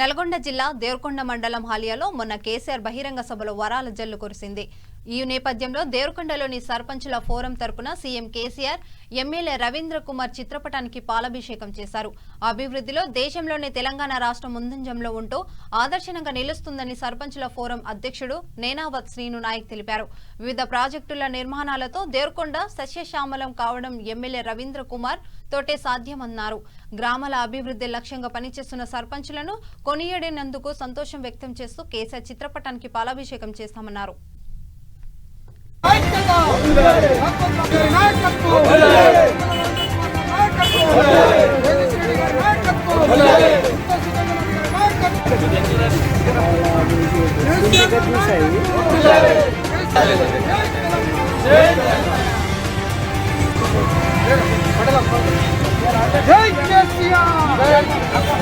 నల్గొండ జిల్లా దేవరకొండ మండలం హాలియాలో మొన్న కేసీఆర్ బహిరంగ సభలో వరాల జల్లు కురిసింది. ఈ నేపథ్యంలో దేవరకొండలోని సర్పంచుల ఫోరం తరపున సీఎం కేసీఆర్ ఎమ్మెల్యే రవీంద్ర కుమార్ చిత్రపటానికి పాలాభిషేకం చేశారు. అభివృద్ధిలో దేశంలోనే తెలంగాణ రాష్ట్రం ముందంజంలో ఉంటూ ఆదర్శంగా నిలుస్తుందని సర్పంచుల ఫోరం అధ్యక్షుడు నేనావత్ శ్రీను నాయక్ తెలిపారు. వివిధ ప్రాజెక్టుల నిర్మాణాలతో దేవరకొండ సస్యశ్యామలం కావడం ఎమ్మెల్యే రవీంద్ర కుమార్ తోటే సాధ్యమన్నారు. గ్రామాల అభివృద్ధి లక్ష్యంగా పనిచేస్తున్న సర్పంచులను కొనియాడినందుకు సంతోషం వ్యక్తం చేస్తూ కేసీఆర్ చిత్రపటానికి పాలాభిషేకం చేస్తామన్నారు. జై కేసీఆర్,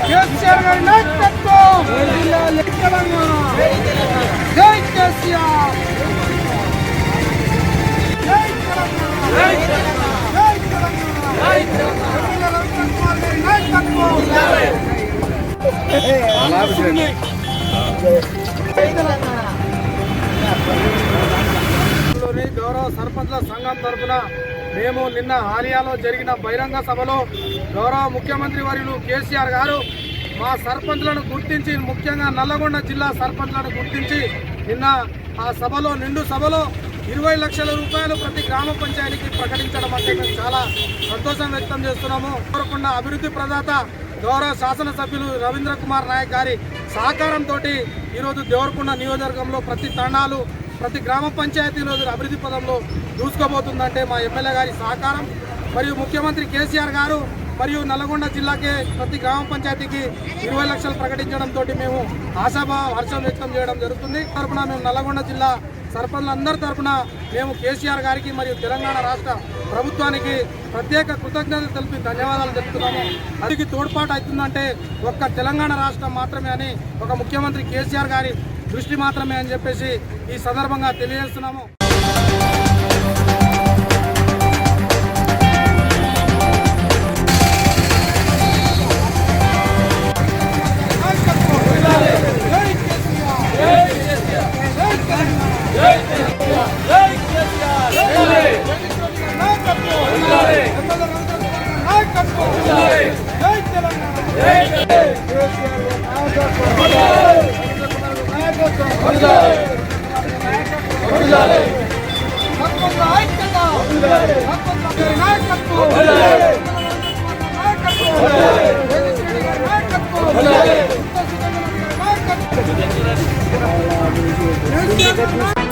కేసీఆర్ గారి నాయకత్వం, జై కేసీఆర్, జై తెలంగాణ, జై తెలంగాణ, జై తెలంగాణ, రవీంద్ర కుమార్ గారి నాయకత్వం, గౌరవ సర్పంచ్ల సంఘం తరఫున మేము నిన్న హాలియాలో జరిగిన బహిరంగ సభలో గౌరవ ముఖ్యమంత్రి వర్యులు కేసీఆర్ గారు మా సర్పంచ్లను గుర్తించి, ముఖ్యంగా నల్లగొండ జిల్లా సర్పంచ్లను గుర్తించి నిన్న ఆ సభలో నిండు సభలో 20 లక్షల రూపాయలు ప్రతి గ్రామ పంచాయతీకి ప్రకటించడం అంటే మేము చాలా సంతోషం వ్యక్తం చేస్తున్నాము. దేవరకొండ అభివృద్ధి ప్రదాత గౌరవ శాసనసభ్యులు రవీంద్ర కుమార్ నాయక్ గారి సహకారంతో ఈరోజు దేవరకొండ నియోజకవర్గంలో ప్రతి తండాలు, ప్రతి గ్రామ పంచాయతీలో అభివృద్ధి పదంలో దూసుకోబోతుందంటే మా ఎమ్మెల్యే గారి సహకారం మరియు ముఖ్యమంత్రి కేసీఆర్ గారు మరియు నల్గొండ జిల్లాకే ప్రతి గ్రామ పంచాయతీకి 20 లక్షలు ప్రకటించడంతో మేము హర్షం వ్యక్తం చేయడం జరుగుతుంది. తరఫున మేము నల్గొండ జిల్లా సర్పంచులందరి తరఫున మేము కేసీఆర్ గారికి మరియు తెలంగాణ రాష్ట్ర ప్రభుత్వానికి ప్రత్యేక కృతజ్ఞతలు తెలిపి ధన్యవాదాలు తెలుపుతున్నాము. అదికి తోడ్పాటు అవుతుందంటే ఒక్క తెలంగాణ రాష్ట్రం మాత్రమే అని, ఒక ముఖ్యమంత్రి కేసీఆర్ గారి దృష్టి మాత్రమే అని చెప్పేసి ఈ సందర్భంగా తెలియజేస్తున్నాము. Hey!